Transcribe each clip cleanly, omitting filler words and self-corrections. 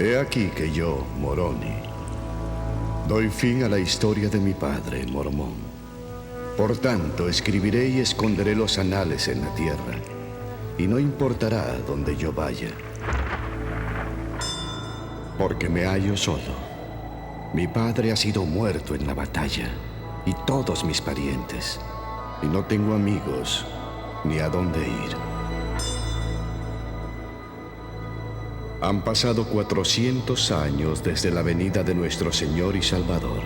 He aquí que yo, Moroni, doy fin a la historia de mi padre, Mormón. Por tanto, escribiré y esconderé los anales en la tierra, y no importará donde yo vaya, porque me hallo solo. Mi padre ha sido muerto en la batalla, y todos mis parientes, y no tengo amigos ni a dónde ir. Han pasado 400 años desde la venida de nuestro Señor y Salvador.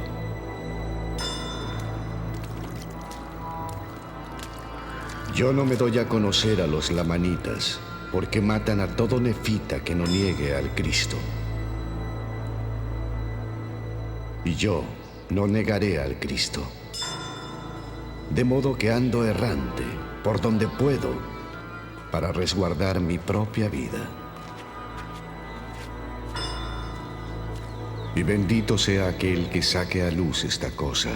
Yo no me doy a conocer a los lamanitas, porque matan a todo nefita que no niegue al Cristo. Y yo no negaré al Cristo. De modo que ando errante por donde puedo para resguardar mi propia vida. Y bendito sea aquel que saque a luz esta cosa,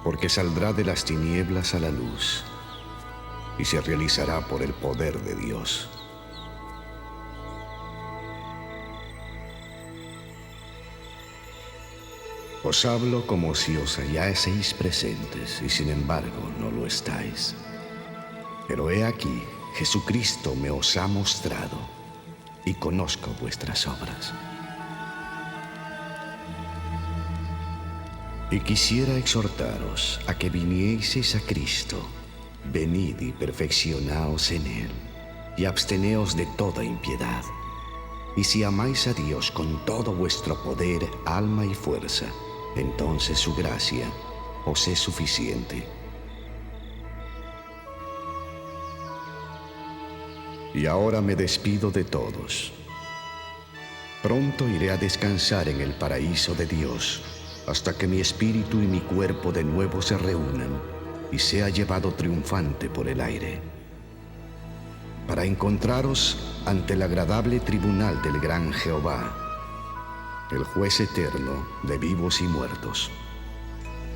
porque saldrá de las tinieblas a la luz y se realizará por el poder de Dios. Os hablo como si os hallaseis presentes, y sin embargo no lo estáis. Pero he aquí, Jesucristo me os ha mostrado, y conozco vuestras obras. Y quisiera exhortaros a que vinieseis a Cristo. Venid y perfeccionaos en Él, y absteneos de toda impiedad. Y si amáis a Dios con todo vuestro poder, alma y fuerza, entonces su gracia os es suficiente. Y ahora me despido de todos. Pronto iré a descansar en el paraíso de Dios, hasta que mi espíritu y mi cuerpo de nuevo se reúnan y sea llevado triunfante por el aire, para encontraros ante el agradable tribunal del gran Jehová, el juez eterno de vivos y muertos.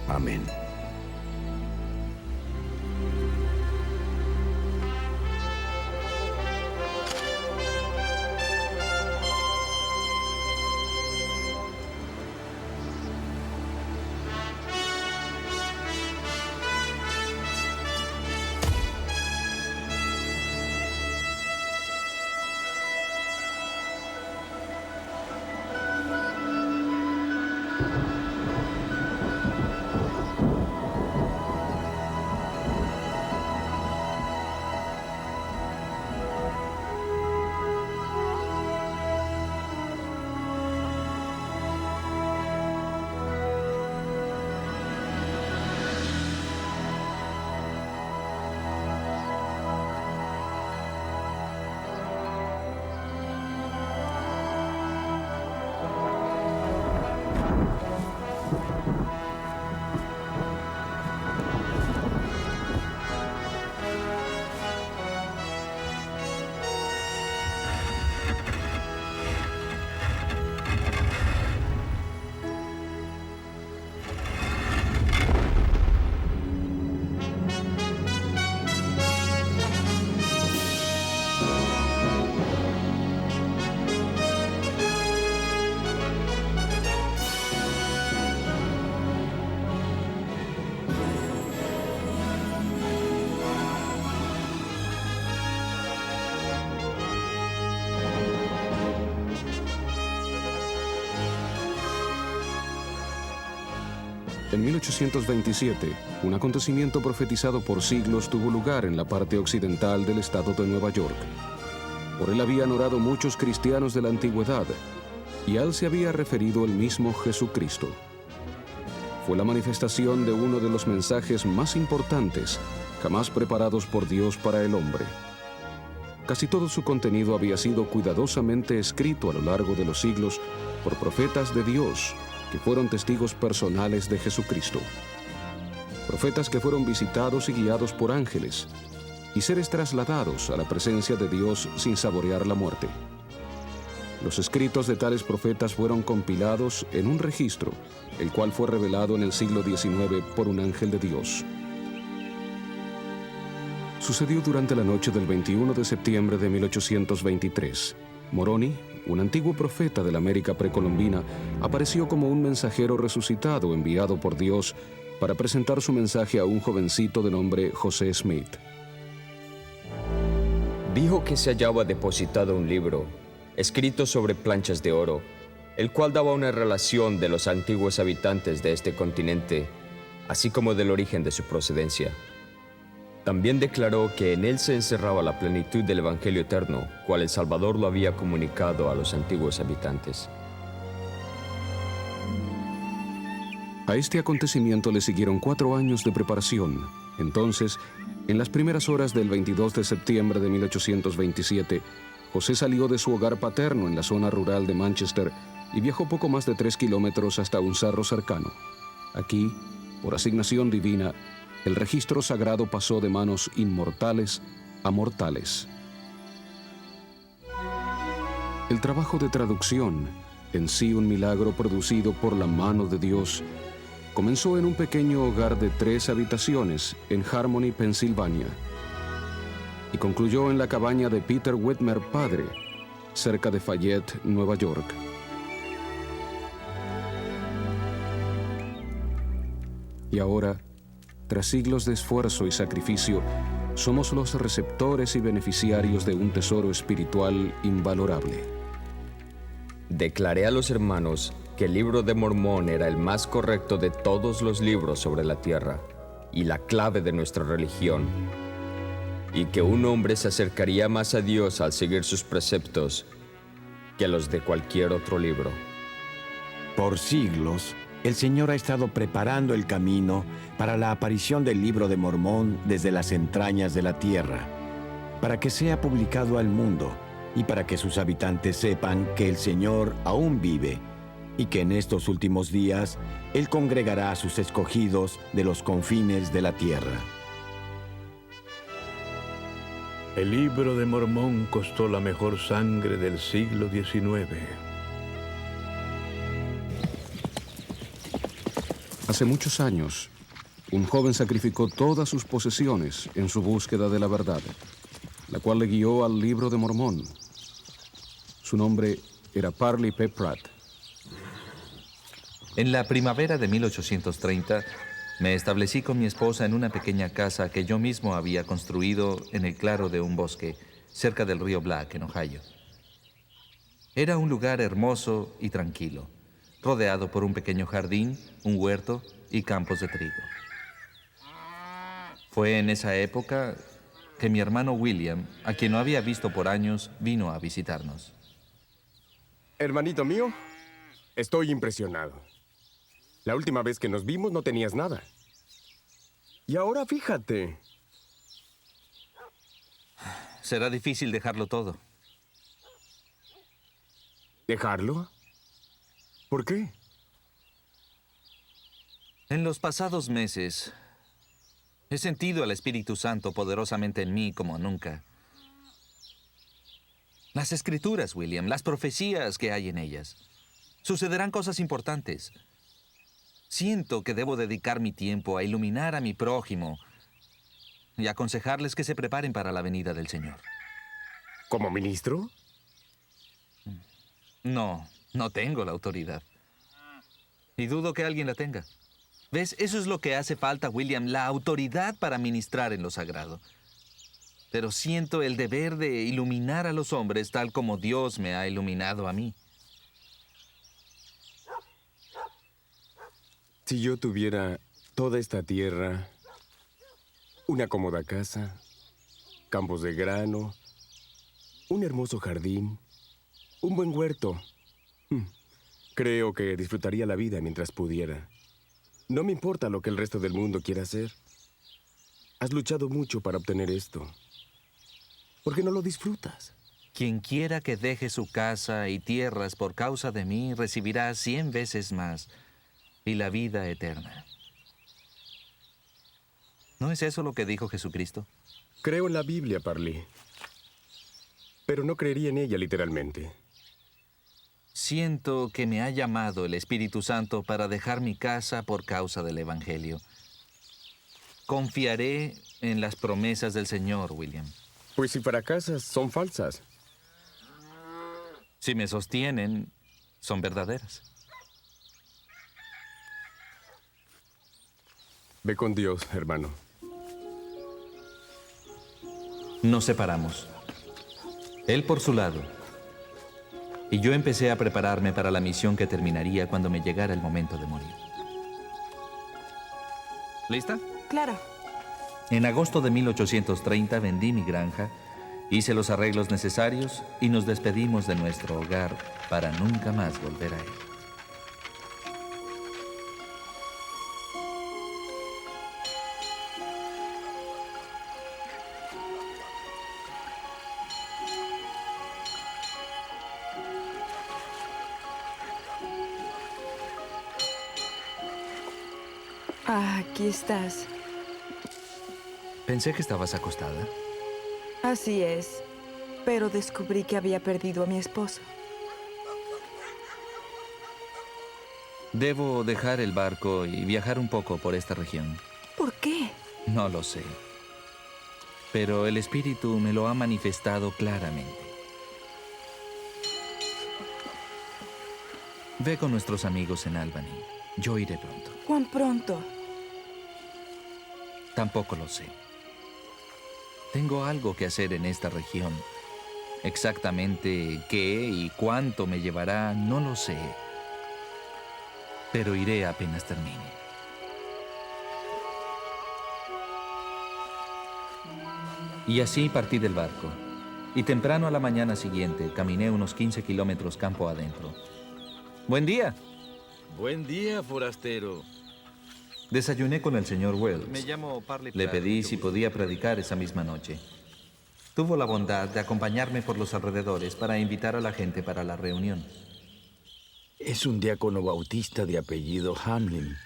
Amén. En 1827, un acontecimiento profetizado por siglos tuvo lugar en la parte occidental del estado de Nueva York. Por él habían orado muchos cristianos de la antigüedad, y a él se había referido el mismo Jesucristo. Fue la manifestación de uno de los mensajes más importantes jamás preparados por Dios para el hombre. Casi todo su contenido había sido cuidadosamente escrito a lo largo de los siglos por profetas de Dios, que fueron testigos personales de Jesucristo. Profetas que fueron visitados y guiados por ángeles, y seres trasladados a la presencia de Dios sin saborear la muerte. Los escritos de tales profetas fueron compilados en un registro, el cual fue revelado en el siglo XIX por un ángel de Dios. Sucedió durante la noche del 21 de septiembre de 1823. Moroni, un antiguo profeta de la América precolombina, apareció como un mensajero resucitado enviado por Dios para presentar su mensaje a un jovencito de nombre José Smith. Dijo que se hallaba depositado un libro, escrito sobre planchas de oro, el cual daba una relación de los antiguos habitantes de este continente, así como del origen de su procedencia. También declaró que en él se encerraba la plenitud del Evangelio eterno, cual el Salvador lo había comunicado a los antiguos habitantes. A este acontecimiento le siguieron 4 años de preparación. Entonces, en las primeras horas del 22 de septiembre de 1827, José salió de su hogar paterno en la zona rural de Manchester y viajó poco más de 3 kilómetros hasta un cerro cercano. Aquí, por asignación divina, el registro sagrado pasó de manos inmortales a mortales. El trabajo de traducción, en sí un milagro producido por la mano de Dios, comenzó en un pequeño hogar de 3 habitaciones en Harmony, Pensilvania, y concluyó en la cabaña de Peter Whitmer padre, cerca de Fayette, Nueva York. Y ahora, tras siglos de esfuerzo y sacrificio, somos los receptores y beneficiarios de un tesoro espiritual invalorable. Declaré a los hermanos que el libro de Mormón era el más correcto de todos los libros sobre la tierra y la clave de nuestra religión, y que un hombre se acercaría más a Dios al seguir sus preceptos que los de cualquier otro libro. Por siglos, el Señor ha estado preparando el camino para la aparición del libro de Mormón desde las entrañas de la tierra, para que sea publicado al mundo y para que sus habitantes sepan que el Señor aún vive y que en estos últimos días Él congregará a sus escogidos de los confines de la tierra. El libro de Mormón costó la mejor sangre del siglo XIX. Hace muchos años, un joven sacrificó todas sus posesiones en su búsqueda de la verdad, la cual le guió al libro de Mormón. Su nombre era Parley P. Pratt. En la primavera de 1830, me establecí con mi esposa en una pequeña casa que yo mismo había construido en el claro de un bosque, cerca del río Black, en Ohio. Era un lugar hermoso y tranquilo, rodeado por un pequeño jardín, un huerto y campos de trigo. Fue en esa época que mi hermano William, a quien no había visto por años, vino a visitarnos. Hermanito mío, estoy impresionado. La última vez que nos vimos no tenías nada. Y ahora fíjate. Será difícil dejarlo todo. ¿Dejarlo? ¿Por qué? En los pasados meses, he sentido al Espíritu Santo poderosamente en mí como nunca. Las Escrituras, William, las profecías que hay en ellas. Sucederán cosas importantes. Siento que debo dedicar mi tiempo a iluminar a mi prójimo y aconsejarles que se preparen para la venida del Señor. ¿Como ministro? No tengo la autoridad. Y dudo que alguien la tenga. ¿Ves? Eso es lo que hace falta, William, la autoridad para ministrar en lo sagrado. Pero siento el deber de iluminar a los hombres tal como Dios me ha iluminado a mí. Si yo tuviera toda esta tierra, una cómoda casa, campos de grano, un hermoso jardín, un buen huerto, creo que disfrutaría la vida mientras pudiera. No me importa lo que el resto del mundo quiera hacer. Has luchado mucho para obtener esto. ¿Por qué no lo disfrutas? Quien quiera que deje su casa y tierras por causa de mí recibirá 100 veces más y la vida eterna. ¿No es eso lo que dijo Jesucristo? Creo en la Biblia, Parley, pero no creería en ella literalmente. Siento que me ha llamado el Espíritu Santo para dejar mi casa por causa del Evangelio. Confiaré en las promesas del Señor, William. Pues si fracasas, son falsas. Si me sostienen, son verdaderas. Ve con Dios, hermano. Nos separamos. Él por su lado. Y yo empecé a prepararme para la misión que terminaría cuando me llegara el momento de morir. ¿Lista? Claro. En agosto de 1830 vendí mi granja, hice los arreglos necesarios y nos despedimos de nuestro hogar para nunca más volver a él. Ah, aquí estás. Pensé que estabas acostada. Así es. Pero descubrí que había perdido a mi esposo. Debo dejar el barco y viajar un poco por esta región. ¿Por qué? No lo sé. Pero el espíritu me lo ha manifestado claramente. Ve con nuestros amigos en Albany. Yo iré pronto. ¿Cuán pronto? Tampoco lo sé. Tengo algo que hacer en esta región. Exactamente qué y cuánto me llevará, no lo sé. Pero iré apenas termine. Y así partí del barco. Y temprano a la mañana siguiente caminé unos 15 kilómetros campo adentro. ¡Buen día! Buen día, forastero. Desayuné con el señor Wells. Me llamo Parley Le Pratt, pedí mucho si gusto. podía predicar esa misma noche. Tuvo la bondad de acompañarme por los alrededores para invitar a la gente para la reunión. Es un diácono bautista de apellido Hamlin.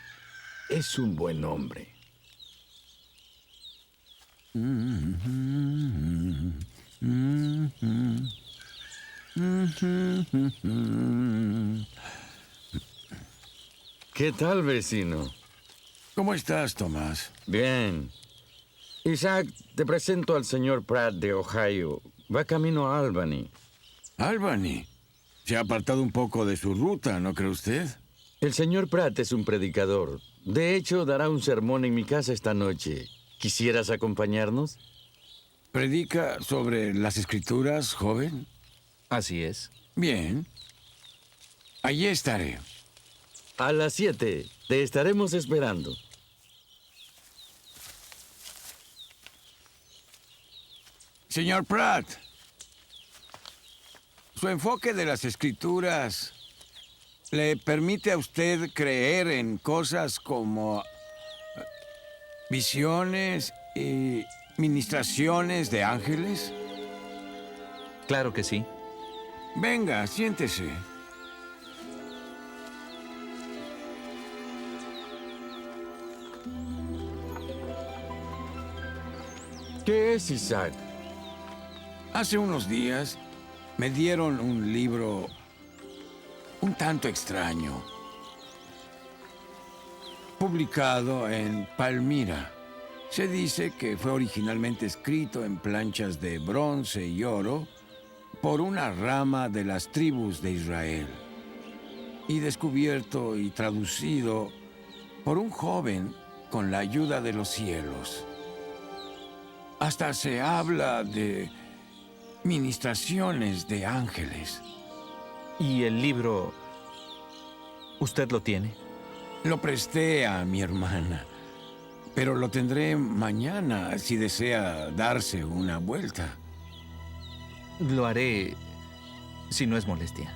Es un buen hombre. ¿Qué tal, vecino? ¿Cómo estás, Tomás? Bien. Isaac, te presento al señor Pratt de Ohio. Va camino a Albany. Albany. Se ha apartado un poco de su ruta, ¿no cree usted? El señor Pratt es un predicador. De hecho, dará un sermón en mi casa esta noche. ¿Quisieras acompañarnos? ¿Predica sobre las escrituras, joven? Así es. Bien. Allí estaré. A las 7. Te estaremos esperando. Señor Pratt, su enfoque de las escrituras le permite a usted creer en cosas como visiones y ministraciones de ángeles. Claro que sí. Venga, siéntese. ¿Qué es, Isaac? Hace unos días me dieron un libro un tanto extraño, publicado en Palmira. Se dice que fue originalmente escrito en planchas de bronce y oro por una rama de las tribus de Israel y descubierto y traducido por un joven con la ayuda de los cielos. Hasta se habla de ministraciones de ángeles. ¿Y el libro? ¿Usted lo tiene? Lo presté a mi hermana, pero lo tendré mañana si desea darse una vuelta. Lo haré si no es molestia.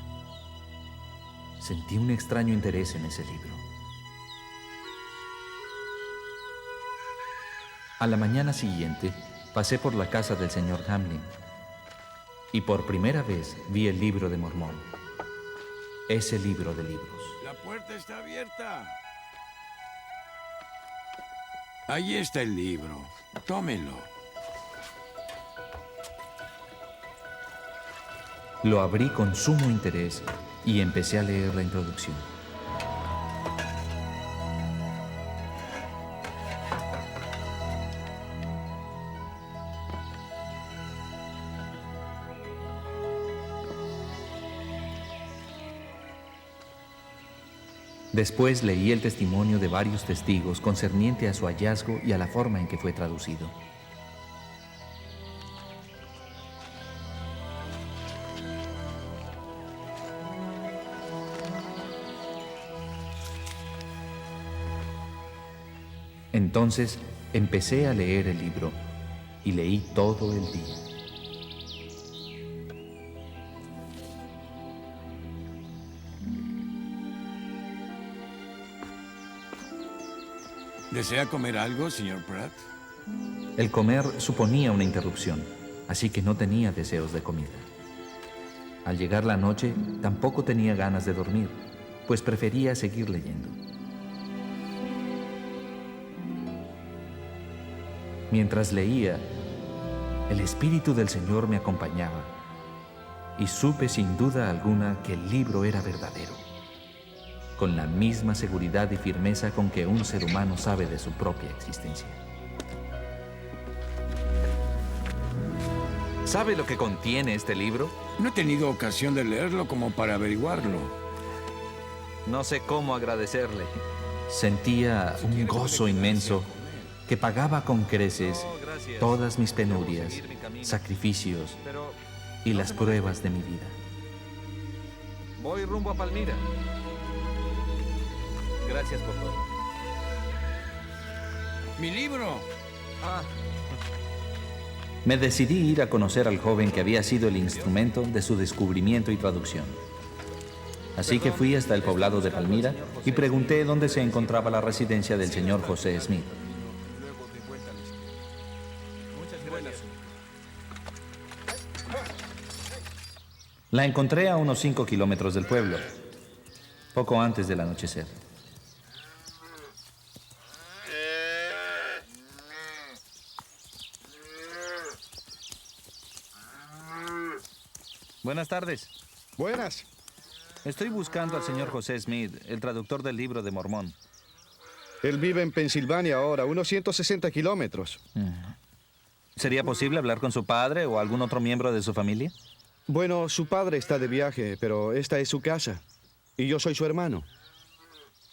Sentí un extraño interés en ese libro. A la mañana siguiente, pasé por la casa del señor Hamlin y por primera vez vi el libro de Mormón. Ese libro de libros. La puerta está abierta. Ahí está el libro. Tómelo. Lo abrí con sumo interés y empecé a leer la introducción. Después leí el testimonio de varios testigos concerniente a su hallazgo y a la forma en que fue traducido. Entonces empecé a leer el libro y leí todo el día. ¿Desea comer algo, señor Pratt? El comer suponía una interrupción, así que no tenía deseos de comida. Al llegar la noche, tampoco tenía ganas de dormir, pues prefería seguir leyendo. Mientras leía, el Espíritu del Señor me acompañaba y supe sin duda alguna que el libro era verdadero, con la misma seguridad y firmeza con que un ser humano sabe de su propia existencia. ¿Sabe lo que contiene este libro? No he tenido ocasión de leerlo como para averiguarlo. No sé cómo agradecerle. Sentía un gozo inmenso que pagaba con creces todas mis penurias, sacrificios y las pruebas de mi vida. Voy rumbo a Palmira. Gracias por todo. ¡Mi libro! Me decidí ir a conocer al joven que había sido el instrumento de su descubrimiento y traducción. Así que fui hasta el poblado de Palmira y pregunté dónde se encontraba la residencia del señor José Smith. La encontré a unos 5 kilómetros del pueblo, poco antes del anochecer. Buenas tardes. Buenas. Estoy buscando al señor José Smith, el traductor del libro de Mormón. Él vive en Pensilvania ahora, unos 160 kilómetros. ¿Sería posible hablar con su padre o algún otro miembro de su familia? Bueno, su padre está de viaje, pero esta es su casa. Y yo soy su hermano.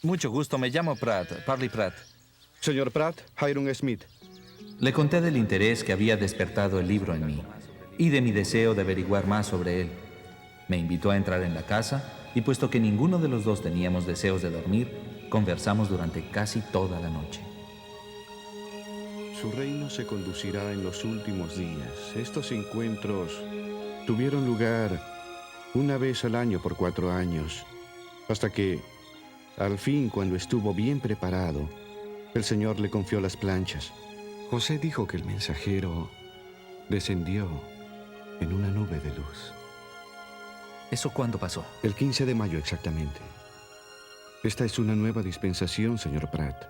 Mucho gusto, me llamo Pratt, Parley Pratt. Señor Pratt, Hiram Smith. Le conté del interés que había despertado el libro en mí y de mi deseo de averiguar más sobre él. Me invitó a entrar en la casa y puesto que ninguno de los dos teníamos deseos de dormir, conversamos durante casi toda la noche. Su reino se conducirá en los últimos días. Estos encuentros tuvieron lugar una vez al año por 4 años, hasta que, al fin, cuando estuvo bien preparado, el Señor le confió las planchas. José dijo que el mensajero descendió en una nube de luz. ¿Eso cuándo pasó? El 15 de mayo exactamente. Esta es una nueva dispensación, señor Pratt.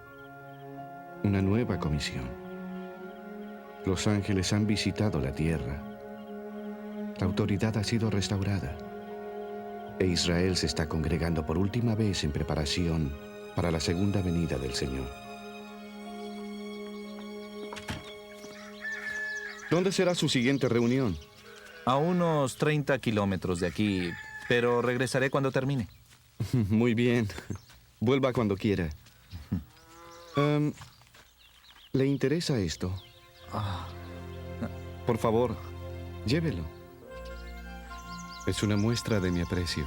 Una nueva comisión. Los ángeles han visitado la tierra. La autoridad ha sido restaurada. E Israel se está congregando por última vez en preparación para la segunda venida del Señor. ¿Dónde será su siguiente reunión? A unos 30 kilómetros de aquí, pero regresaré cuando termine. Muy bien. Vuelva cuando quiera. ¿Le interesa esto? Por favor, llévelo. Es una muestra de mi aprecio.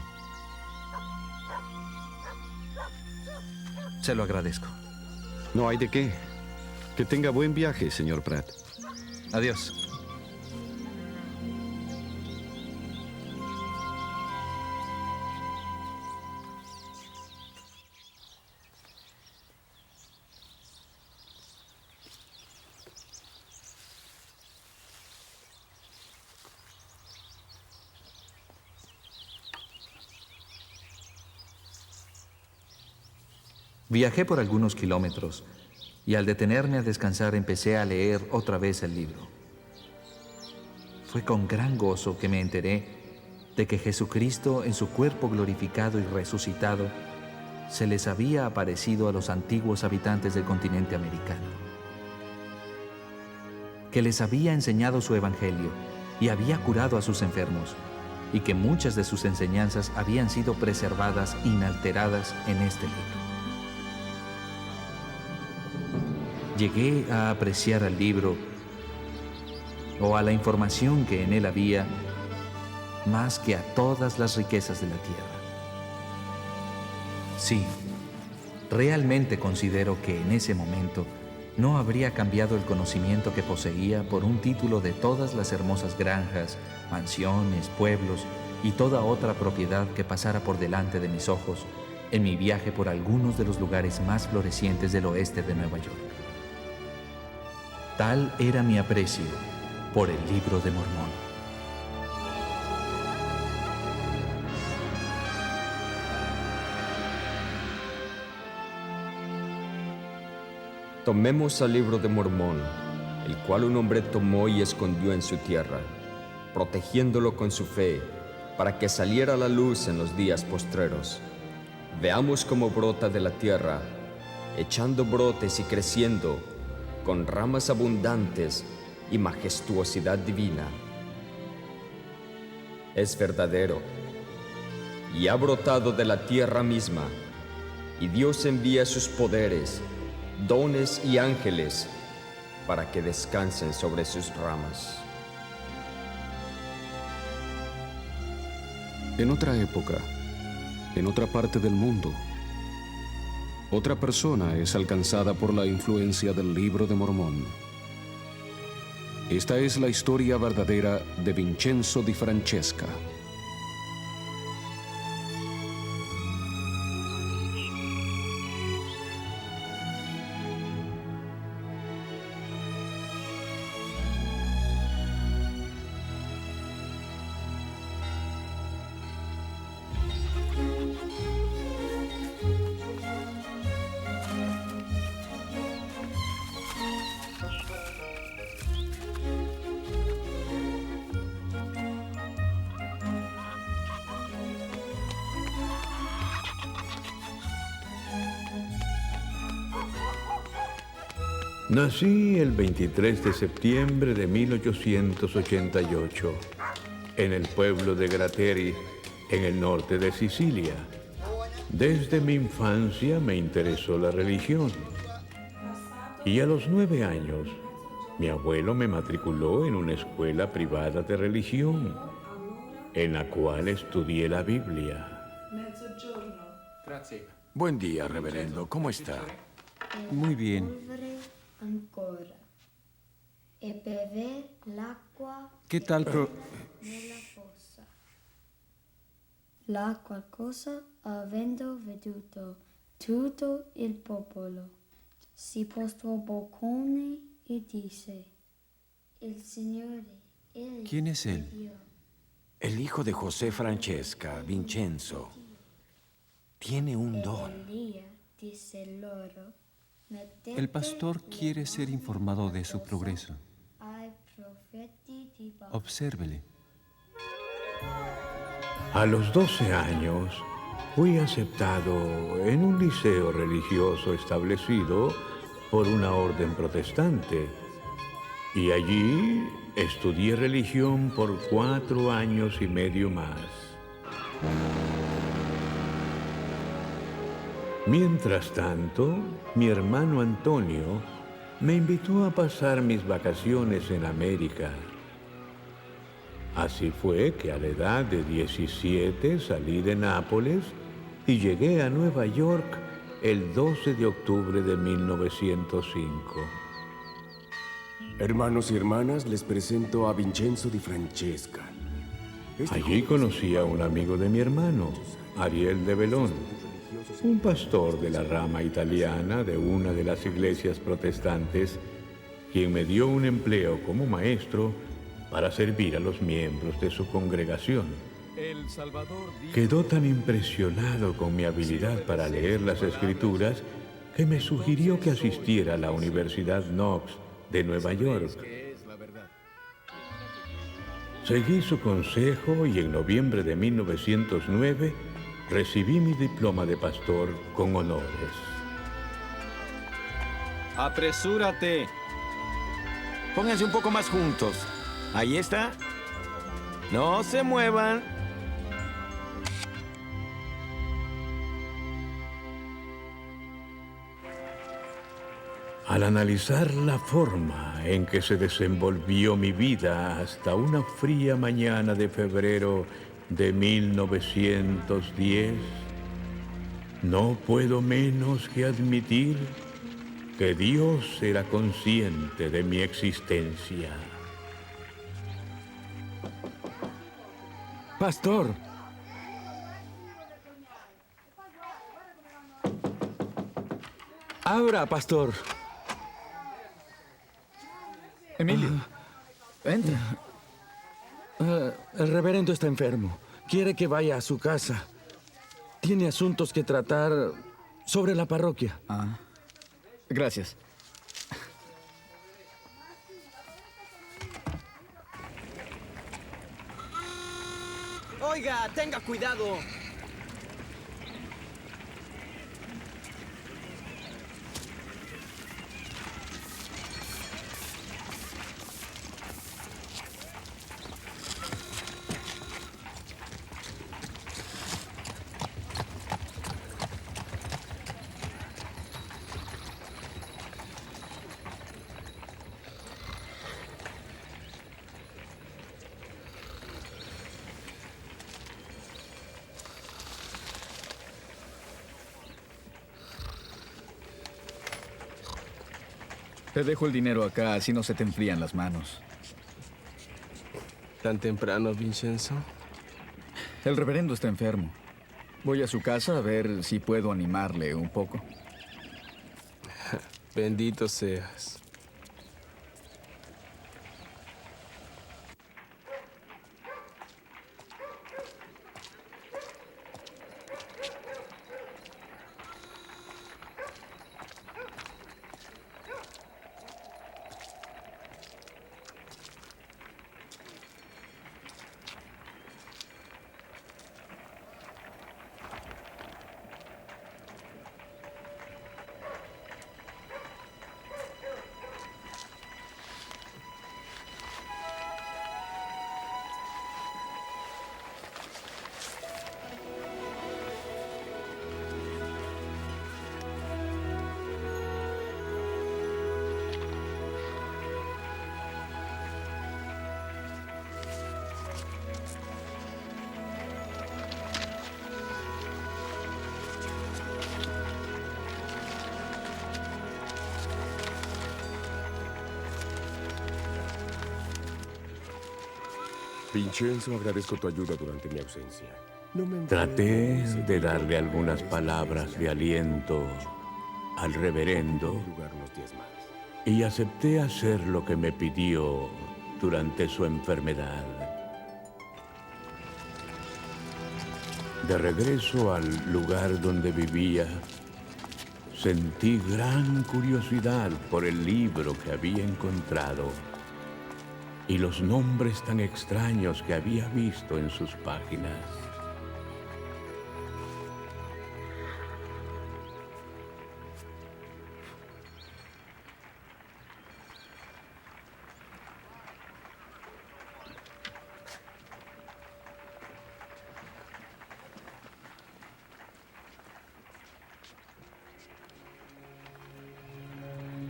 Se lo agradezco. No hay de qué. Que tenga buen viaje, señor Pratt. Adiós. Viajé por algunos kilómetros y al detenerme a descansar empecé a leer otra vez el libro. Fue con gran gozo que me enteré de que Jesucristo en su cuerpo glorificado y resucitado se les había aparecido a los antiguos habitantes del continente americano, que les había enseñado su evangelio y había curado a sus enfermos y que muchas de sus enseñanzas habían sido preservadas inalteradas en este libro. Llegué a apreciar al libro o a la información que en él había más que a todas las riquezas de la tierra. Sí, realmente considero que en ese momento no habría cambiado el conocimiento que poseía por un título de todas las hermosas granjas, mansiones, pueblos y toda otra propiedad que pasara por delante de mis ojos en mi viaje por algunos de los lugares más florecientes del oeste de Nueva York. Tal era mi aprecio por el Libro de Mormón. Tomemos al Libro de Mormón, el cual un hombre tomó y escondió en su tierra, protegiéndolo con su fe, para que saliera a la luz en los días postreros. Veamos cómo brota de la tierra, echando brotes y creciendo, con ramas abundantes y majestuosidad divina. Es verdadero, y ha brotado de la tierra misma, y Dios envía sus poderes, dones y ángeles para que descansen sobre sus ramas. En otra época, en otra parte del mundo, otra persona es alcanzada por la influencia del Libro de Mormón. Esta es la historia verdadera de Vincenzo di Francesca. Nací el 23 de septiembre de 1888 en el pueblo de Grateri, en el norte de Sicilia. Desde mi infancia me interesó la religión y a los 9 años mi abuelo me matriculó en una escuela privada de religión en la cual estudié la Biblia. Buen día, reverendo. ¿Cómo está? Muy bien. Ancora. E bever l'acqua ¿Qué tal nella fossa. La qualcosa, avendo veduto tutto il popolo, si postrò boccone e disse: Il Signore, Él ¿Quién es él? Dio. El hijo de José Francesca, Vincenzo, tiene un don. Elia disse loro: El pastor quiere ser informado de su progreso. Obsérvele. A los 12 años fui aceptado en un liceo religioso establecido por una orden protestante y allí estudié religión por 4 años y medio más. Mientras tanto, mi hermano Antonio me invitó a pasar mis vacaciones en América. Así fue que a la edad de 17 salí de Nápoles y llegué a Nueva York el 12 de octubre de 1905. Hermanos y hermanas, les presento a Vincenzo di Francesca. Allí conocí a un amigo de mi hermano, Ariel de Belón, un pastor de la rama italiana de una de las iglesias protestantes, quien me dio un empleo como maestro para servir a los miembros de su congregación. Quedó tan impresionado con mi habilidad para leer las Escrituras que me sugirió que asistiera a la Universidad Knox de Nueva York. Seguí su consejo y en noviembre de 1909 recibí mi diploma de pastor con honores. ¡Apresúrate! Pónganse un poco más juntos. Ahí está. No se muevan. Al analizar la forma en que se desenvolvió mi vida hasta una fría mañana de febrero de 1910, no puedo menos que admitir que Dios era consciente de mi existencia. Pastor. Abra, pastor. Emilio, entra. El reverendo está enfermo. Quiere que vaya a su casa. Tiene asuntos que tratar sobre la parroquia. Gracias. Oiga, tenga cuidado. Te dejo el dinero acá, así no se te enfrían las manos. ¿Tan temprano, Vincenzo? El reverendo está enfermo. Voy a su casa a ver si puedo animarle un poco. Bendito seas. Vincenzo, agradezco tu ayuda durante mi ausencia. Traté de darle algunas palabras de aliento al reverendo y acepté hacer lo que me pidió durante su enfermedad. De regreso al lugar donde vivía, sentí gran curiosidad por el libro que había encontrado y los nombres tan extraños que había visto en sus páginas.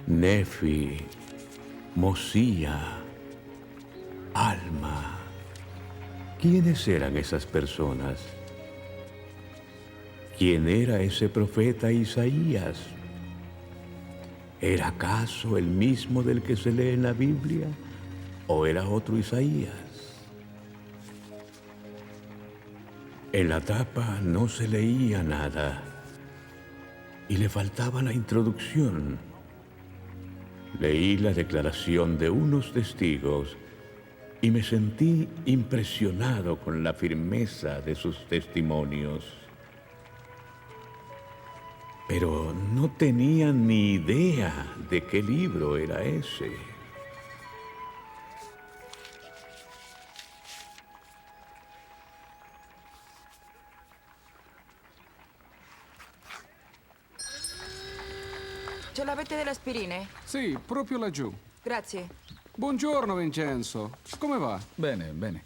Nefi, Mosía, Alma. ¿Quiénes eran esas personas? ¿Quién era ese profeta Isaías? ¿Era acaso el mismo del que se lee en la Biblia? ¿O era otro Isaías? En la tapa no se leía nada y le faltaba la introducción. Leí la declaración de unos testigos y me sentí impresionado con la firmeza de sus testimonios. Pero no tenía ni idea de qué libro era ese. Ce l'avete delle aspirine? Sì, proprio laggiù. Grazie. Buongiorno, Vincenzo. Come va? Bene, bene.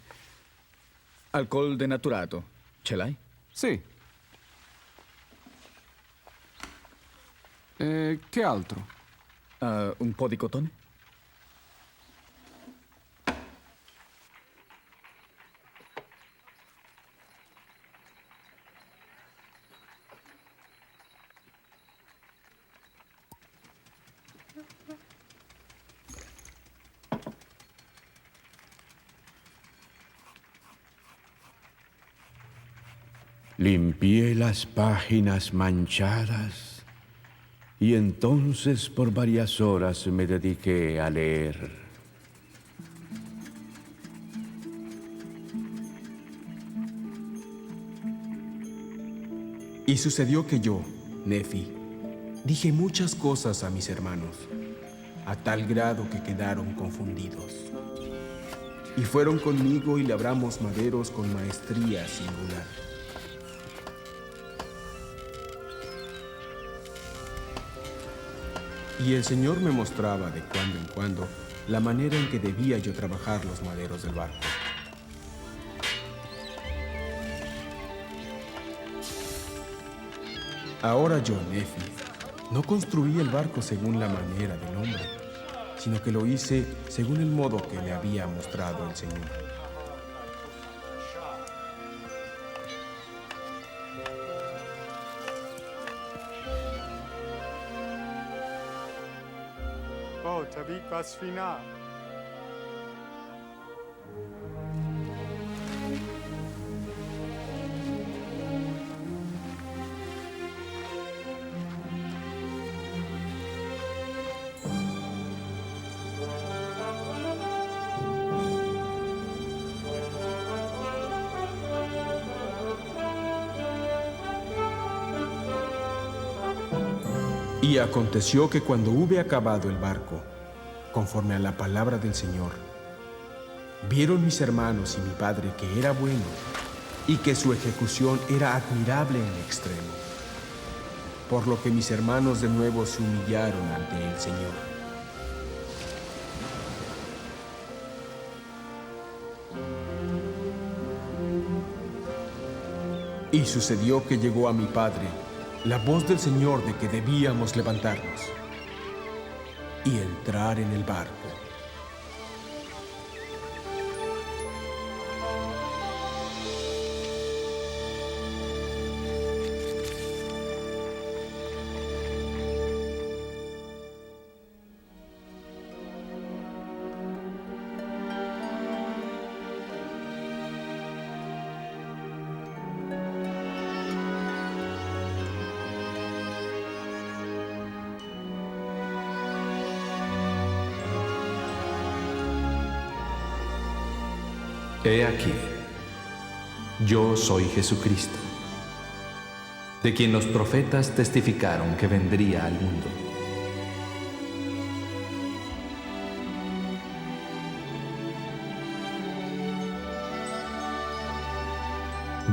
Alcol denaturato. Ce l'hai? Sì. Che altro? ¿Un podicotón? Limpié las páginas manchadas y entonces por varias horas me dediqué a leer. Y sucedió que yo, Nefi, dije muchas cosas a mis hermanos, a tal grado que quedaron confundidos. Y fueron conmigo y labramos maderos con maestría singular. Y el Señor me mostraba de cuando en cuando la manera en que debía yo trabajar los maderos del barco. Ahora yo, Nefi, no construí el barco según la manera del hombre, sino que lo hice según el modo que me había mostrado el Señor. Y aconteció que cuando hube acabado el barco, conforme a la palabra del Señor, vieron mis hermanos y mi padre que era bueno y que su ejecución era admirable en extremo. Por lo que mis hermanos de nuevo se humillaron ante el Señor. Y sucedió que llegó a mi padre la voz del Señor de que debíamos levantarnos y entrar en el barco. He aquí, yo soy Jesucristo, de quien los profetas testificaron que vendría al mundo.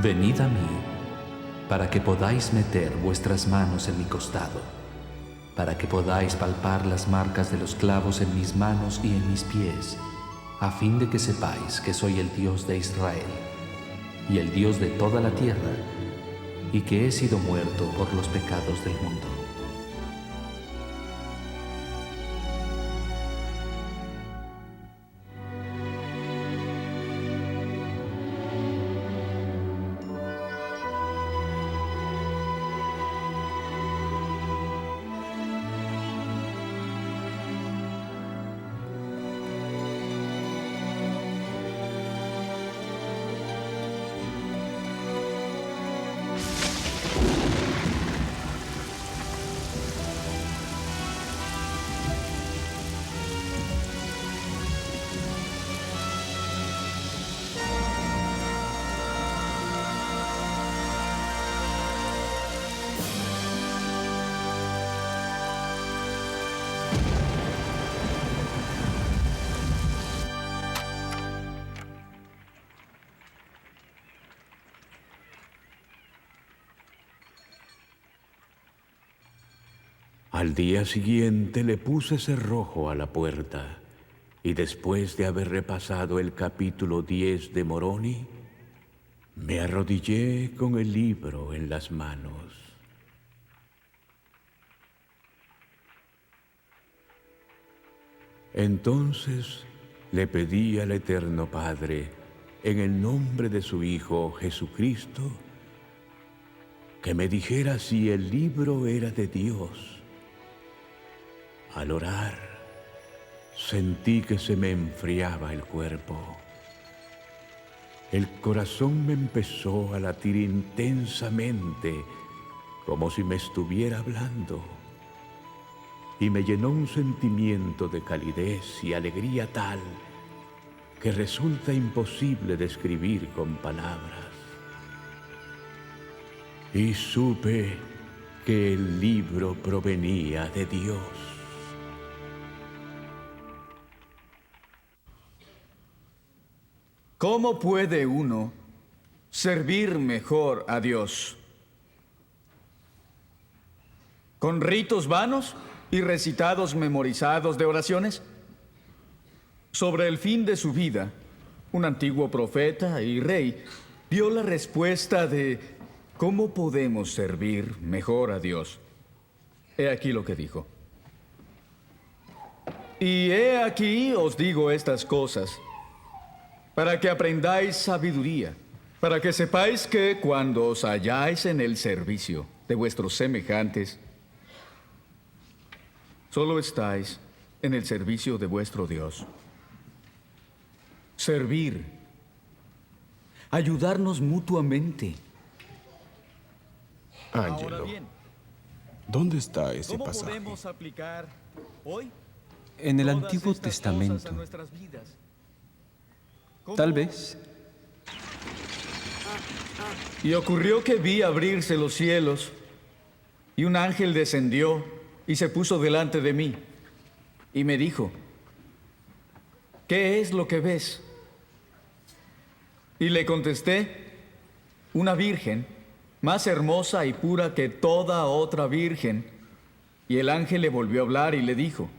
Venid a mí, para que podáis meter vuestras manos en mi costado, para que podáis palpar las marcas de los clavos en mis manos y en mis pies, a fin de que sepáis que soy el Dios de Israel y el Dios de toda la tierra, y que he sido muerto por los pecados del mundo. Al día siguiente le puse cerrojo a la puerta y después de haber repasado el capítulo 10 de Moroni, me arrodillé con el libro en las manos. Entonces le pedí al Eterno Padre, en el nombre de su Hijo Jesucristo, que me dijera si el libro era de Dios. Al orar, sentí que se me enfriaba el cuerpo. El corazón me empezó a latir intensamente, como si me estuviera hablando, y me llenó un sentimiento de calidez y alegría tal que resulta imposible describir con palabras. Y supe que el libro provenía de Dios. ¿Cómo puede uno servir mejor a Dios? ¿Con ritos vanos y recitados memorizados de oraciones? Sobre el fin de su vida, un antiguo profeta y rey dio la respuesta de cómo podemos servir mejor a Dios. He aquí lo que dijo. Y he aquí os digo estas cosas, para que aprendáis sabiduría, para que sepáis que cuando os halláis en el servicio de vuestros semejantes, solo estáis en el servicio de vuestro Dios. Servir, ayudarnos mutuamente. Ángelo, ¿dónde está ese ¿Cómo pasaje? podemos aplicar hoy En el todas Antiguo estas Testamento. cosas a nuestras vidas? Tal vez. Y ocurrió que vi abrirse los cielos, y un ángel descendió y se puso delante de mí, y me dijo, ¿qué es lo que ves? Y le contesté, una virgen, más hermosa y pura que toda otra virgen. Y el ángel le volvió a hablar y le dijo,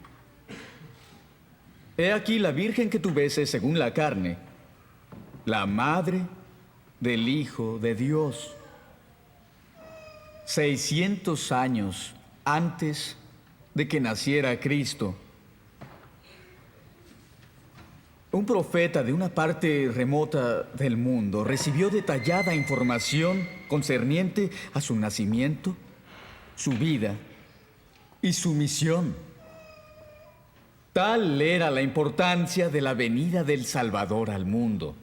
he aquí la virgen que tú ves es, según la carne, la madre del Hijo de Dios. 600 años antes de que naciera Cristo, un profeta de una parte remota del mundo recibió detallada información concerniente a su nacimiento, su vida y su misión. Tal era la importancia de la venida del Salvador al mundo.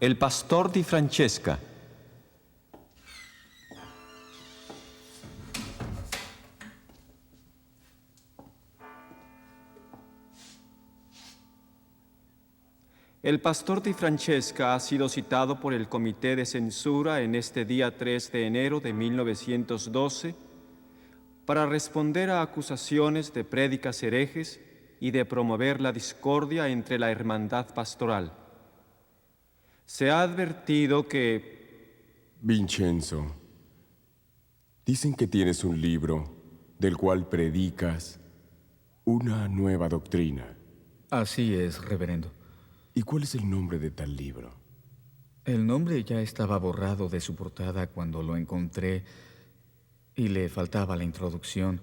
El pastor di Francesca. El pastor di Francesca ha sido citado por el Comité de Censura en este día 3 de enero de 1912 para responder a acusaciones de prédicas herejes y de promover la discordia entre la hermandad pastoral. Se ha advertido que... Vincenzo, dicen que tienes un libro del cual predicas una nueva doctrina. Así es, reverendo. ¿Y cuál es el nombre de tal libro? El nombre ya estaba borrado de su portada cuando lo encontré y le faltaba la introducción.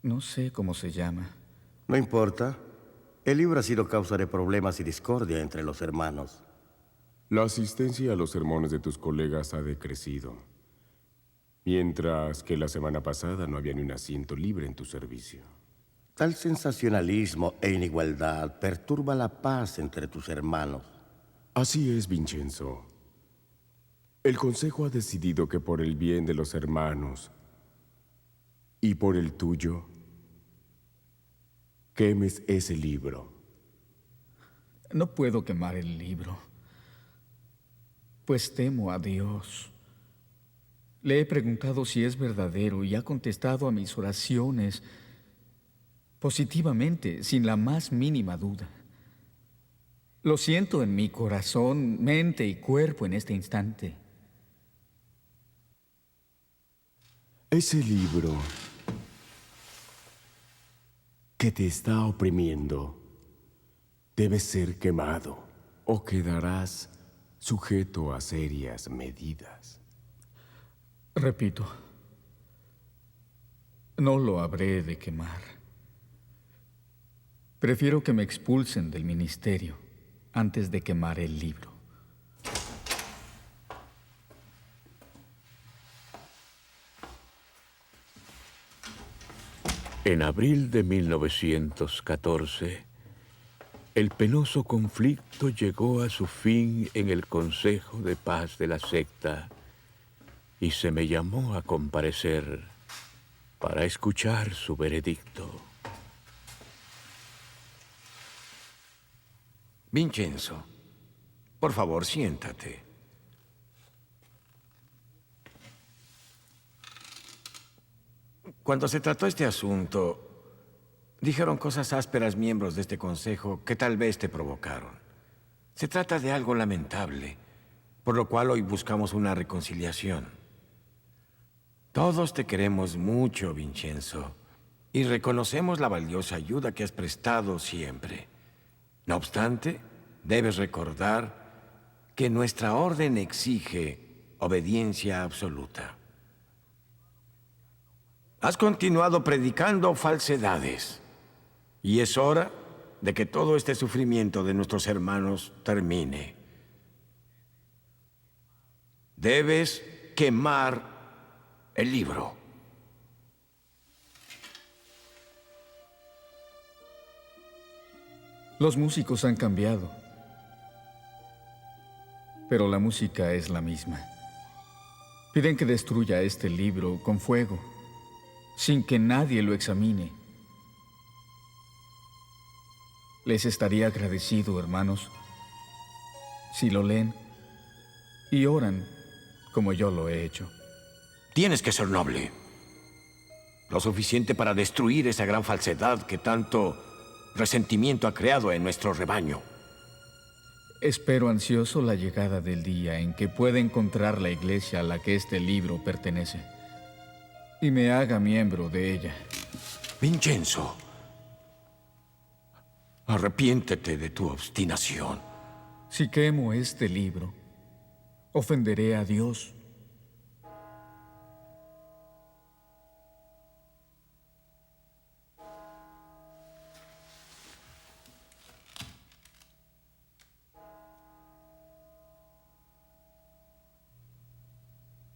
No sé cómo se llama. No importa. El libro ha sido causa de problemas y discordia entre los hermanos. La asistencia a los sermones de tus colegas ha decrecido, mientras que la semana pasada no había ni un asiento libre en tu servicio. Tal sensacionalismo e inigualdad perturba la paz entre tus hermanos. Así es, Vincenzo. El Consejo ha decidido que por el bien de los hermanos y por el tuyo, quemes ese libro. No puedo quemar el libro, pues temo a Dios. Le he preguntado si es verdadero y ha contestado a mis oraciones positivamente, sin la más mínima duda. Lo siento en mi corazón, mente y cuerpo en este instante. Ese libro que te está oprimiendo debe ser quemado o quedarás sujeto a serias medidas. Repito, no lo habré de quemar. Prefiero que me expulsen del ministerio antes de quemar el libro. En abril de 1914, el penoso conflicto llegó a su fin en el Consejo de Paz de la secta y se me llamó a comparecer para escuchar su veredicto. Vincenzo, por favor, siéntate. Cuando se trató este asunto, dijeron cosas ásperas miembros de este consejo que tal vez te provocaron. Se trata de algo lamentable, por lo cual hoy buscamos una reconciliación. Todos te queremos mucho, Vincenzo, y reconocemos la valiosa ayuda que has prestado siempre. No obstante, debes recordar que nuestra orden exige obediencia absoluta. Has continuado predicando falsedades, y es hora de que todo este sufrimiento de nuestros hermanos termine. Debes quemar el libro. Los músicos han cambiado, pero la música es la misma. Piden que destruya este libro con fuego, sin que nadie lo examine. Les estaría agradecido, hermanos, si lo leen y oran como yo lo he hecho. Tienes que ser noble. Lo suficiente para destruir esa gran falsedad que tanto resentimiento ha creado en nuestro rebaño. Espero ansioso la llegada del día en que pueda encontrar la iglesia a la que este libro pertenece y me haga miembro de ella. Vincenzo, arrepiéntete de tu obstinación. Si quemo este libro, ofenderé a Dios.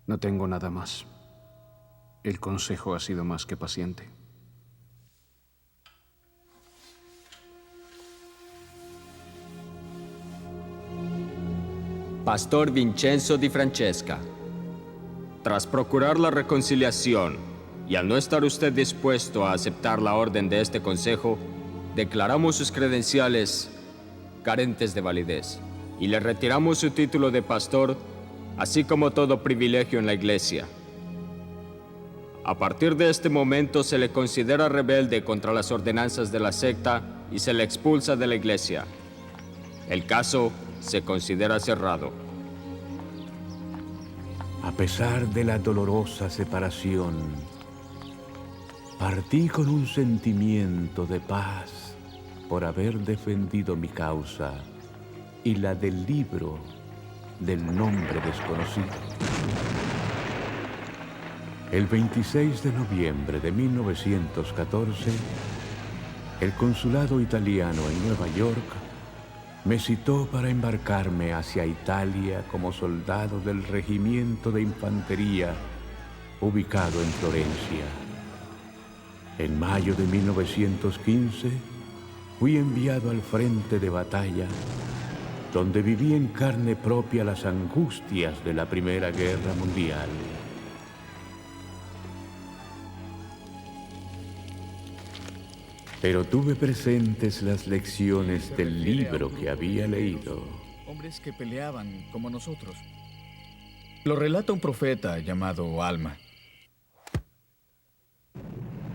No tengo nada más. El consejo ha sido más que paciente. Pastor Vincenzo di Francesca, tras procurar la reconciliación y al no estar usted dispuesto a aceptar la orden de este consejo, declaramos sus credenciales carentes de validez y le retiramos su título de pastor, así como todo privilegio en la iglesia. A partir de este momento se le considera rebelde contra las ordenanzas de la secta y se le expulsa de la iglesia. El caso se considera cerrado. A pesar de la dolorosa separación, partí con un sentimiento de paz por haber defendido mi causa y la del libro del nombre desconocido. El 26 de noviembre de 1914, el consulado italiano en Nueva York me citó para embarcarme hacia Italia como soldado del regimiento de infantería ubicado en Florencia. En mayo de 1915, fui enviado al frente de batalla, donde viví en carne propia las angustias de la Primera Guerra Mundial. Pero tuve presentes las lecciones del libro que había leído. Hombres que peleaban como nosotros. Lo relata un profeta llamado Alma.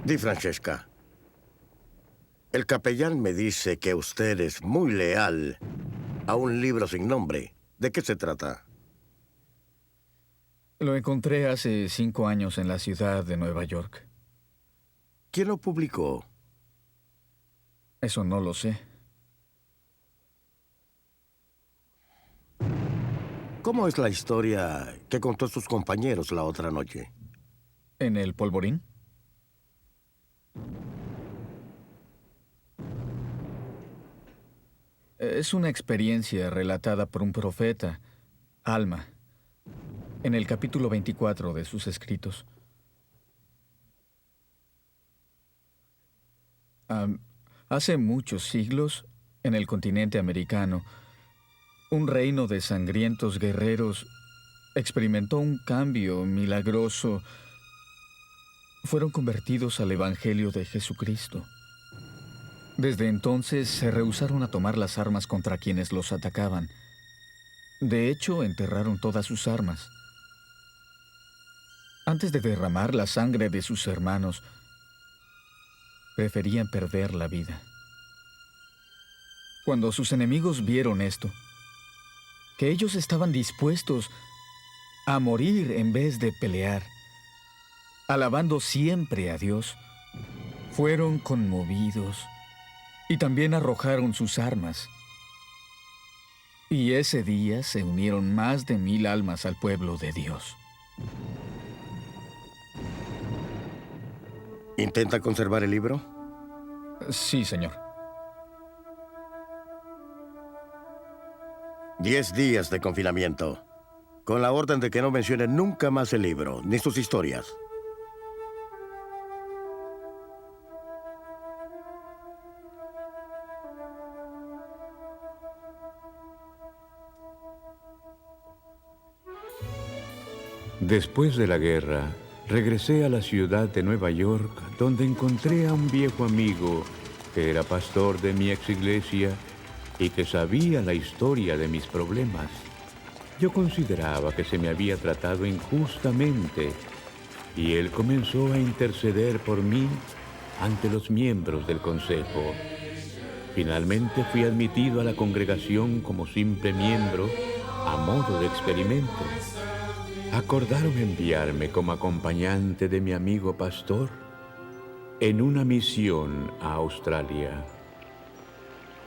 Di Francesca, el capellán me dice que usted es muy leal a un libro sin nombre. ¿De qué se trata? Lo encontré hace 5 años en la ciudad de Nueva York. ¿Quién lo publicó? Eso no lo sé. ¿Cómo es la historia que contó sus compañeros la otra noche? ¿En el polvorín? Es una experiencia relatada por un profeta, Alma, en el capítulo 24 de sus escritos. Hace muchos siglos, en el continente americano, un reino de sangrientos guerreros experimentó un cambio milagroso. Fueron convertidos al Evangelio de Jesucristo. Desde entonces se rehusaron a tomar las armas contra quienes los atacaban. De hecho, enterraron todas sus armas. Antes de derramar la sangre de sus hermanos, preferían perder la vida. Cuando sus enemigos vieron esto, que ellos estaban dispuestos a morir en vez de pelear, alabando siempre a Dios, fueron conmovidos y también arrojaron sus armas. Y ese día se unieron más de 1000 almas al pueblo de Dios. ¿Intenta conservar el libro? Sí, señor. 10 días de confinamiento, con la orden de que no mencione nunca más el libro, ni sus historias. Después de la guerra, regresé a la ciudad de Nueva York, donde encontré a un viejo amigo que era pastor de mi ex iglesia y que sabía la historia de mis problemas. Yo consideraba que se me había tratado injustamente y él comenzó a interceder por mí ante los miembros del consejo. Finalmente fui admitido a la congregación como simple miembro a modo de experimento. Acordaron enviarme como acompañante de mi amigo pastor en una misión a Australia.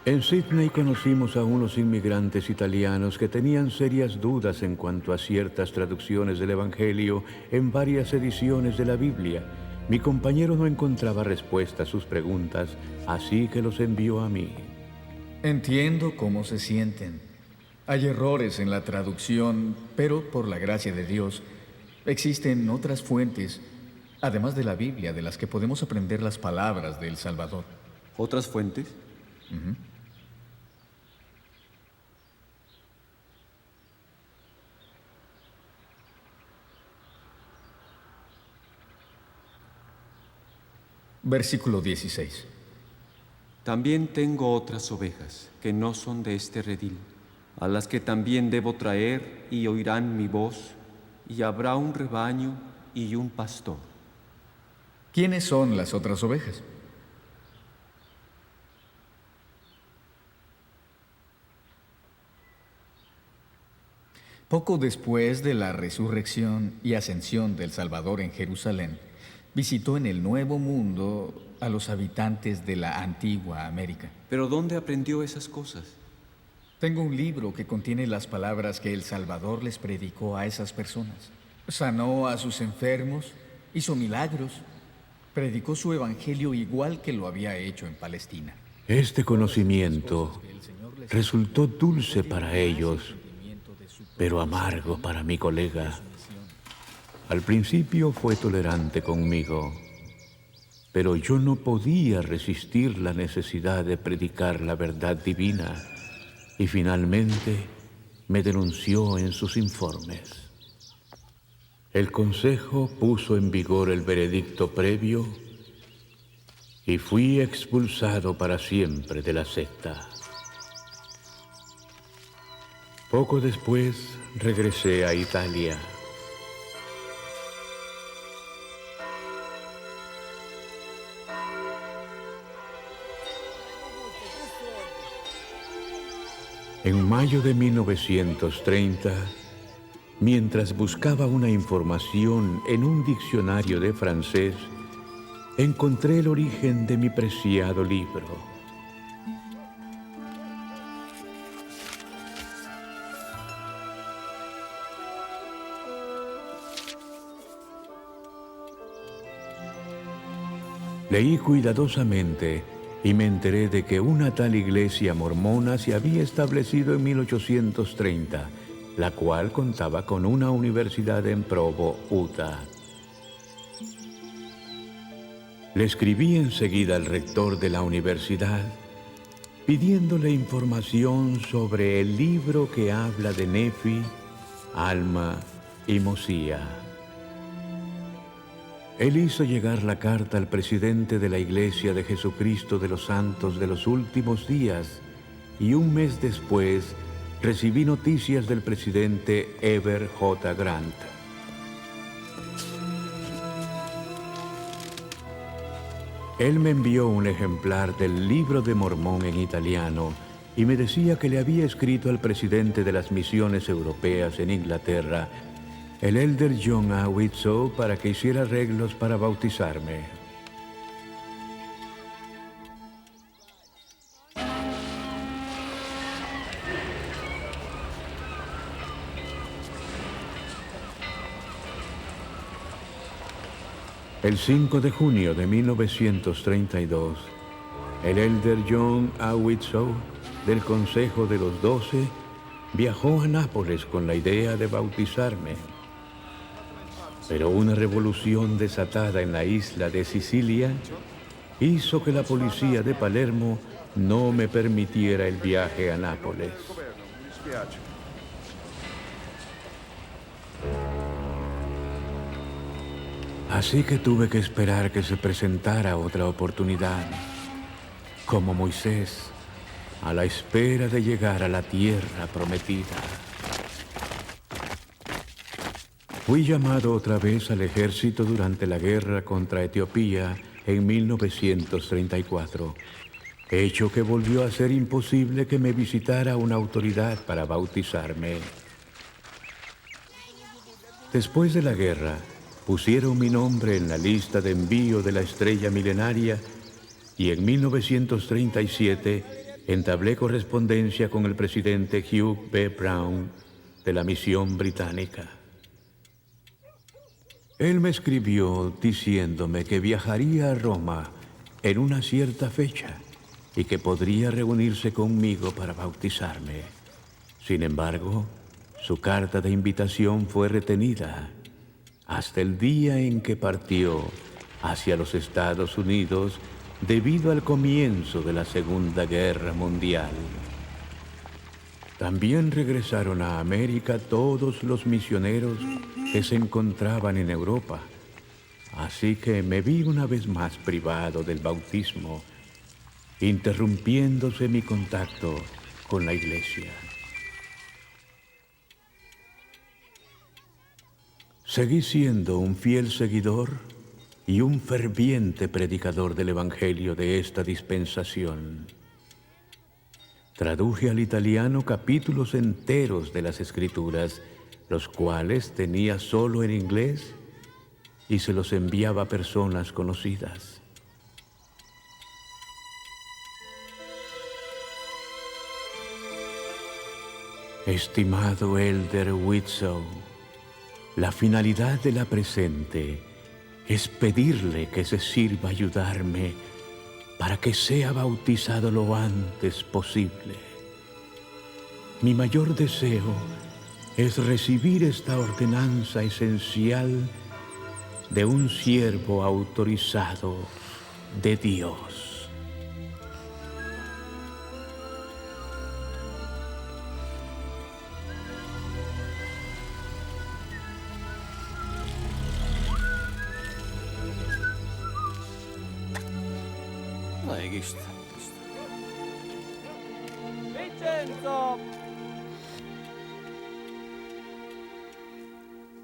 En Sydney conocimos a unos inmigrantes italianos que tenían serias dudas en cuanto a ciertas traducciones del Evangelio en varias ediciones de la Biblia. Mi compañero no encontraba respuesta a sus preguntas, así que los envió a mí. Entiendo cómo se sienten. Hay errores en la traducción, pero por la gracia de Dios, existen otras fuentes, además de la Biblia, de las que podemos aprender las palabras del Salvador. ¿Otras fuentes? Versículo 16. También tengo otras ovejas que no son de este redil, a las que también debo traer y oirán mi voz, y habrá un rebaño y un pastor. ¿Quiénes son las otras ovejas? Poco después de la resurrección y ascensión del Salvador en Jerusalén, visitó en el Nuevo Mundo a los habitantes de la antigua América. ¿Pero dónde aprendió esas cosas? Tengo un libro que contiene las palabras que el Salvador les predicó a esas personas. Sanó a sus enfermos, hizo milagros, predicó su evangelio igual que lo había hecho en Palestina. Este conocimiento resultó dulce para ellos, pero amargo para mi colega. Al principio fue tolerante conmigo, pero yo no podía resistir la necesidad de predicar la verdad divina y finalmente me denunció en sus informes. El consejo puso en vigor el veredicto previo y fui expulsado para siempre de la secta. Poco después regresé a Italia. En mayo de 1930, mientras buscaba una información en un diccionario de francés, encontré el origen de mi preciado libro. Leí cuidadosamente y me enteré de que una tal iglesia mormona se había establecido en 1830, la cual contaba con una universidad en Provo, Utah. Le escribí enseguida al rector de la universidad, pidiéndole información sobre el libro que habla de Nefi, Alma y Mosía. Él hizo llegar la carta al presidente de la Iglesia de Jesucristo de los Santos de los Últimos Días, y un mes después recibí noticias del presidente Heber J. Grant. Él me envió un ejemplar del Libro de Mormón en italiano y me decía que le había escrito al presidente de las misiones europeas en Inglaterra, el elder John A. Widtsoe, para que hiciera arreglos para bautizarme. El 5 de junio de 1932, el elder John A. Widtsoe, del Consejo de los 12, viajó a Nápoles con la idea de bautizarme. Pero una revolución desatada en la isla de Sicilia hizo que la policía de Palermo no me permitiera el viaje a Nápoles. Así que tuve que esperar que se presentara otra oportunidad, como Moisés, a la espera de llegar a la tierra prometida. Fui llamado otra vez al ejército durante la guerra contra Etiopía en 1934, hecho que volvió a ser imposible que me visitara una autoridad para bautizarme. Después de la guerra, pusieron mi nombre en la lista de envío de la estrella milenaria y en 1937 entablé correspondencia con el presidente Hugh B. Brown de la misión británica. Él me escribió diciéndome que viajaría a Roma en una cierta fecha y que podría reunirse conmigo para bautizarme. Sin embargo, su carta de invitación fue retenida hasta el día en que partió hacia los Estados Unidos debido al comienzo de la Segunda Guerra Mundial. También regresaron a América todos los misioneros que se encontraban en Europa, así que me vi una vez más privado del bautismo, interrumpiéndose mi contacto con la Iglesia. Seguí siendo un fiel seguidor y un ferviente predicador del Evangelio de esta dispensación. Traduje al italiano capítulos enteros de las Escrituras, los cuales tenía solo en inglés, y se los enviaba a personas conocidas. Estimado elder Widtsoe, la finalidad de la presente es pedirle que se sirva ayudarme para que sea bautizado lo antes posible. Mi mayor deseo es recibir esta ordenanza esencial de un siervo autorizado de Dios. Vincenzo!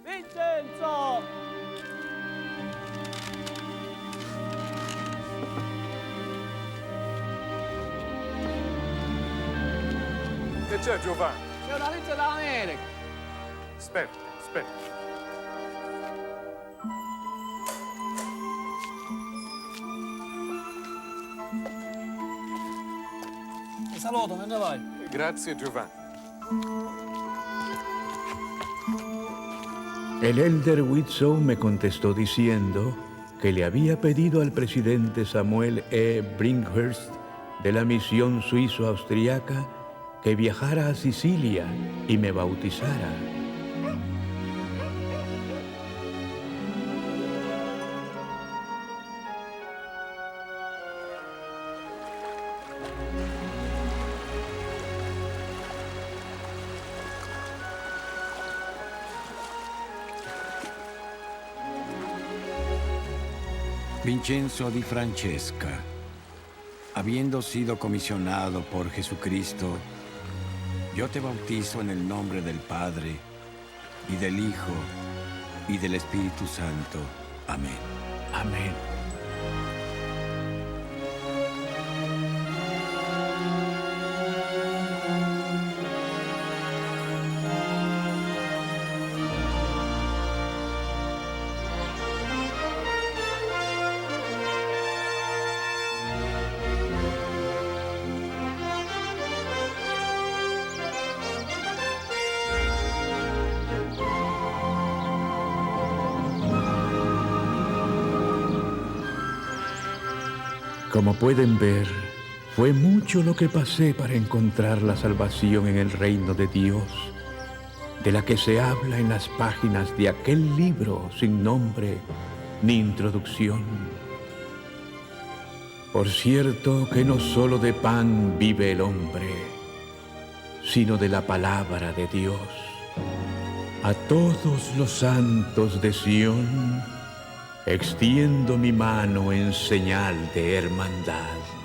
Vincenzo! c'è, Giovanni? C'è una lista dall'America. Aspetta, aspetta. Ti saluto, me ne vai. Grazie, Giovanni. El elder Widsow me contestó diciendo que le había pedido al presidente Samuel E. Brinkhurst de la misión suizo-austriaca que viajara a Sicilia y me bautizara. Vincenzo di Francesca, habiendo sido comisionado por Jesucristo, yo te bautizo en el nombre del Padre, y del Hijo, y del Espíritu Santo. Amén. Amén. Como pueden ver, fue mucho lo que pasé para encontrar la salvación en el reino de Dios, de la que se habla en las páginas de aquel libro sin nombre ni introducción. Por cierto que no solo de pan vive el hombre, sino de la palabra de Dios. A todos los santos de Sión extiendo mi mano en señal de hermandad.